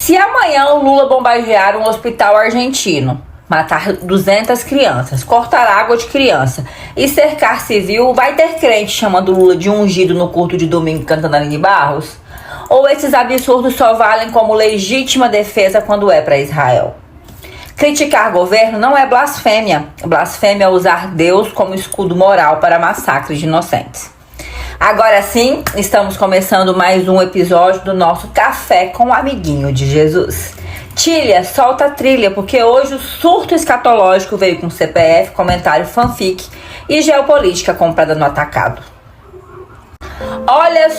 Se amanhã o Lula bombardear um hospital argentino, matar 200 crianças, cortar água de criança e cercar civil, vai ter crente chamando Lula de ungido no culto de domingo cantando Aline Barros? Ou esses absurdos só valem como legítima defesa quando é para Israel? Criticar governo não é blasfêmia. Blasfêmia é usar Deus como escudo moral para massacres de inocentes. Agora sim, estamos começando mais um episódio do nosso Café com o Amiguinho de Jesus. Tília, solta a trilha, porque hoje o surto escatológico veio com CPF, comentário fanfic e geopolítica comprada no atacado. Olha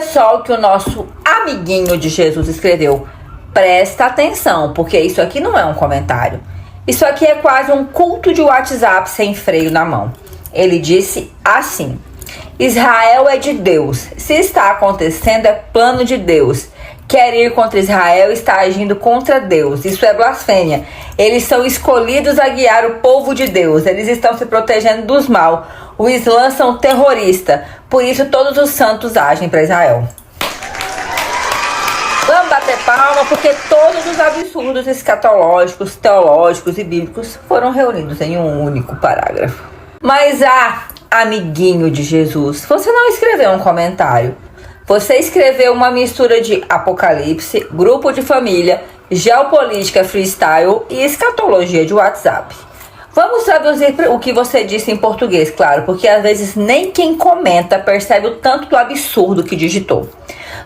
só o que o nosso amiguinho de Jesus escreveu. Presta atenção, porque isso aqui não é um comentário. Isso aqui é quase um culto de WhatsApp sem freio na mão. Ele disse assim: Israel é de Deus. Se está acontecendo, é plano de Deus. Quer ir contra Israel, está agindo contra Deus. Isso é blasfêmia. Eles são escolhidos a guiar o povo de Deus. Eles estão se protegendo dos mal. O Islã são terroristas. Por isso todos os santos agem para Israel. Vamos bater palma, porque todos os absurdos escatológicos, teológicos e bíblicos foram reunidos em um único parágrafo. Mas amiguinho de Jesus, você não escreveu um comentário. Você escreveu uma mistura de apocalipse, grupo de família, geopolítica freestyle e escatologia de WhatsApp. Vamos traduzir o que você disse em português, claro, porque às vezes nem quem comenta percebe o tanto do absurdo que digitou.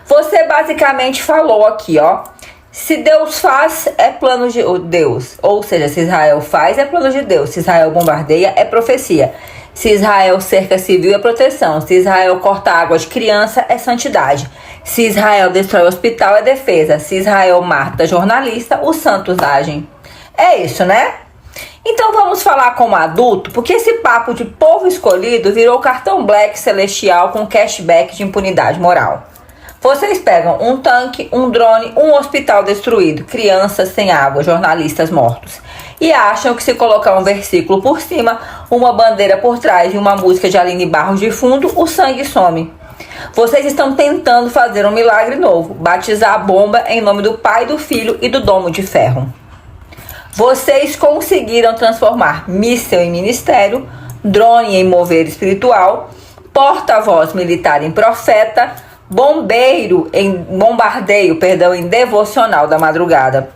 Você basicamente falou aqui, ó: se Deus faz, é plano de Deus. Ou seja, se Israel faz, é plano de Deus. Se Israel bombardeia, é profecia. Se Israel cerca civil, é proteção. Se Israel corta água de criança, é santidade. Se Israel destrói o hospital, é defesa. Se Israel mata jornalista, os santos agem. É isso, né? Então vamos falar como adulto, porque esse papo de povo escolhido virou cartão black celestial com cashback de impunidade moral. Vocês pegam um tanque, um drone, um hospital destruído, crianças sem água, jornalistas mortos, e acham que se colocar um versículo por cima, uma bandeira por trás e uma música de Aline Barros de fundo, o sangue some. Vocês estão tentando fazer um milagre novo, batizar a bomba em nome do Pai, do Filho e do Domo de Ferro. Vocês conseguiram transformar míssil em ministério, drone em mover espiritual, porta-voz militar em profeta, bombardeio em devocional da madrugada.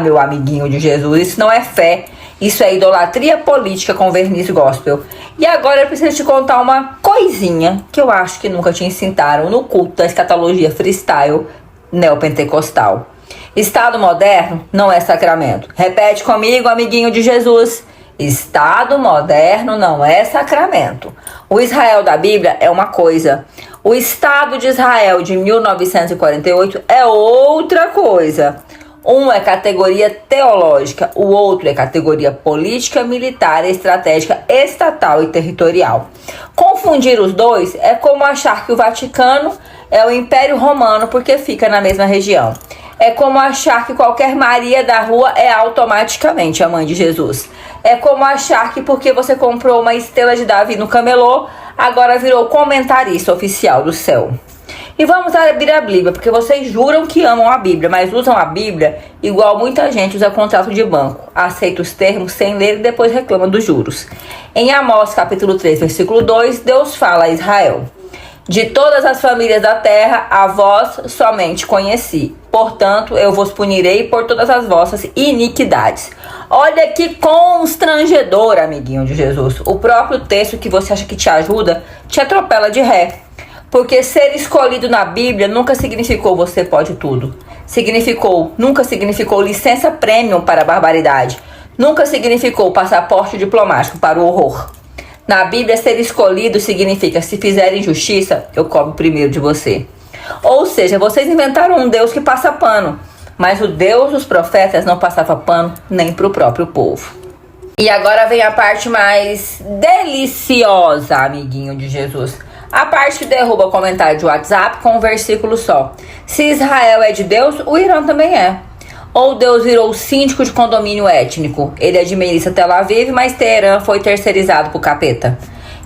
Meu amiguinho de Jesus, isso não é fé, isso é idolatria política com verniz gospel. E agora eu preciso te contar uma coisinha que eu acho que nunca te ensinaram no culto da escatologia freestyle neopentecostal. Estado moderno não é sacramento. Repete comigo, amiguinho de Jesus. Estado moderno não é sacramento. O Israel da Bíblia é uma coisa. O Estado de Israel de 1948 é outra coisa. Um é categoria teológica, o outro é categoria política, militar, estratégica, estatal e territorial. Confundir os dois é como achar que o Vaticano é o Império Romano porque fica na mesma região. É como achar que qualquer Maria da rua é automaticamente a mãe de Jesus. É como achar que porque você comprou uma estrela de Davi no camelô, agora virou comentarista oficial do céu. E vamos abrir a Bíblia, porque vocês juram que amam a Bíblia, mas usam a Bíblia igual muita gente usa contrato de banco. Aceita os termos sem ler e depois reclama dos juros. Em Amós capítulo 3, versículo 2, Deus fala a Israel: de todas as famílias da terra, a vós somente conheci. Portanto, eu vos punirei por todas as vossas iniquidades. Olha que constrangedor, amiguinho de Jesus. O próprio texto que você acha que te ajuda, te atropela de ré. Porque ser escolhido na Bíblia nunca significou você pode tudo. Nunca significou licença premium para a barbaridade. Nunca significou passaporte diplomático para o horror. Na Bíblia, ser escolhido significa: se fizerem injustiça, eu cobro primeiro de você. Ou seja, vocês inventaram um Deus que passa pano, mas o Deus dos profetas não passava pano nem para o próprio povo. E agora vem a parte mais deliciosa, amiguinho de Jesus. A parte que derruba comentário de WhatsApp com um versículo só. Se Israel é de Deus, o Irã também é. Ou Deus virou síndico de condomínio étnico. Ele administra Tel Aviv, mas Teherã foi terceirizado pro capeta.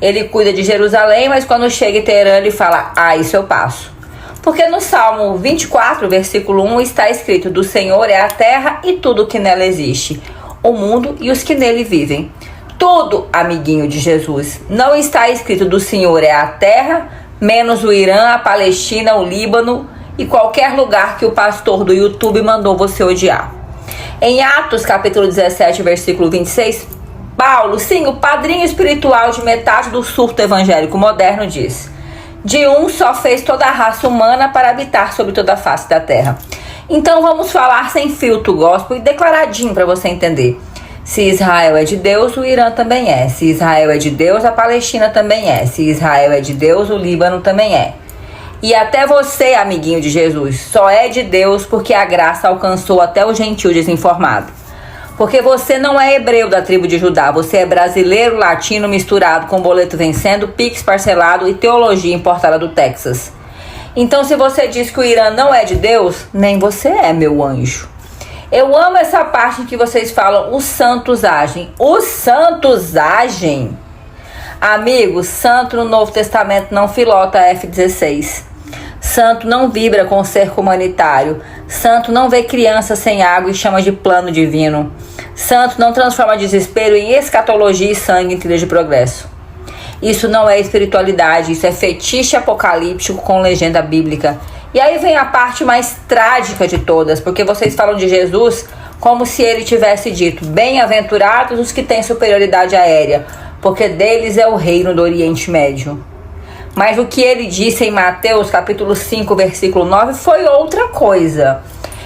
Ele cuida de Jerusalém, mas quando chega em Teherã ele fala, isso eu passo. Porque no Salmo 24, versículo 1, está escrito, do Senhor é a terra e tudo que nela existe, o mundo e os que nele vivem. Tudo, amiguinho de Jesus. Não está escrito do Senhor é a terra, menos o Irã, a Palestina, o Líbano e qualquer lugar que o pastor do YouTube mandou você odiar. Em Atos, capítulo 17, versículo 26, Paulo, sim, o padrinho espiritual de metade do surto evangélico moderno, diz: de um só fez toda a raça humana para habitar sobre toda a face da terra. Então vamos falar sem filtro gospel e declaradinho para você entender. Se Israel é de Deus, o Irã também é. Se Israel é de Deus, a Palestina também é. Se Israel é de Deus, o Líbano também é. E até você, amiguinho de Jesus, só é de Deus porque a graça alcançou até o gentil desinformado. Porque você não é hebreu da tribo de Judá, você é brasileiro, latino, misturado com boleto vencendo, Pix parcelado e teologia importada do Texas. Então se você diz que o Irã não é de Deus, nem você é, meu anjo. Eu amo essa parte em que vocês falam, os santos agem. Os santos agem? Amigo, santo no Novo Testamento não filota F-16. Santo não vibra com o cerco humanitário. Santo não vê criança sem água e chama de plano divino. Santo não transforma desespero em escatologia e sangue em trilha de progresso. Isso não é espiritualidade, isso é fetiche apocalíptico com legenda bíblica. E aí vem a parte mais trágica de todas, porque vocês falam de Jesus como se ele tivesse dito: bem-aventurados os que têm superioridade aérea, porque deles é o reino do Oriente Médio. Mas o que ele disse em Mateus capítulo 5, versículo 9 foi outra coisa.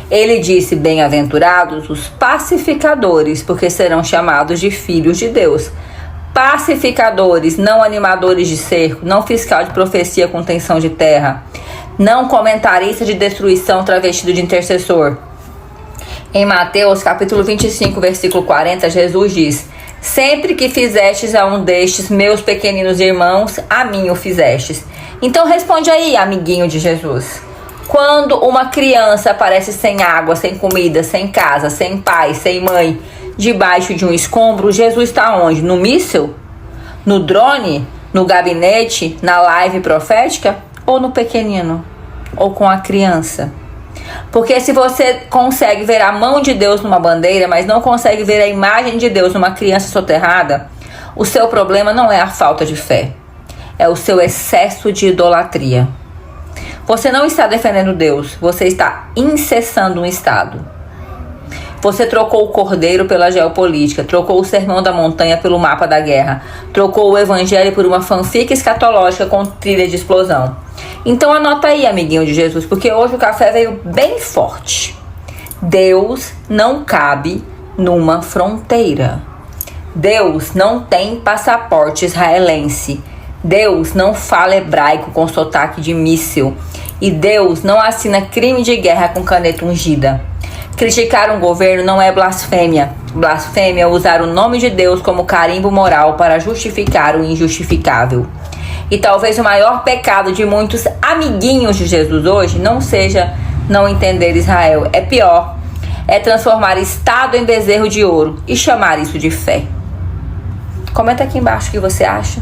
Ele disse: bem-aventurados os pacificadores, porque serão chamados de filhos de Deus. Pacificadores, não animadores de cerco, não fiscal de profecia com tensão de terra, não comentarista de destruição travestido de intercessor. Em Mateus capítulo 25, versículo 40, Jesus diz: sempre que fizestes a um destes meus pequeninos irmãos, a mim o fizestes. Então responde aí, amiguinho de Jesus. Quando uma criança aparece sem água, sem comida, sem casa, sem pai, sem mãe, debaixo de um escombro, Jesus está onde? No míssil? No drone? No gabinete? Na live profética? Ou no pequenino? Ou com a criança? Porque se você consegue ver a mão de Deus numa bandeira, mas não consegue ver a imagem de Deus numa criança soterrada, o seu problema não é a falta de fé, é o seu excesso de idolatria. Você não está defendendo Deus, você está incessando um Estado. Você trocou o cordeiro pela geopolítica, trocou o sermão da montanha pelo mapa da guerra, trocou o evangelho por uma fanfic escatológica com trilha de explosão. Então anota aí, amiguinho de Jesus, porque hoje o café veio bem forte. Deus não cabe numa fronteira. Deus não tem passaporte israelense. Deus não fala hebraico com sotaque de míssil. E Deus não assina crime de guerra com caneta ungida. Criticar um governo não é blasfêmia. Blasfêmia é usar o nome de Deus como carimbo moral para justificar o injustificável. E talvez o maior pecado de muitos amiguinhos de Jesus hoje não seja não entender Israel. É pior. É transformar Estado em bezerro de ouro e chamar isso de fé. Comenta aqui embaixo o que você acha.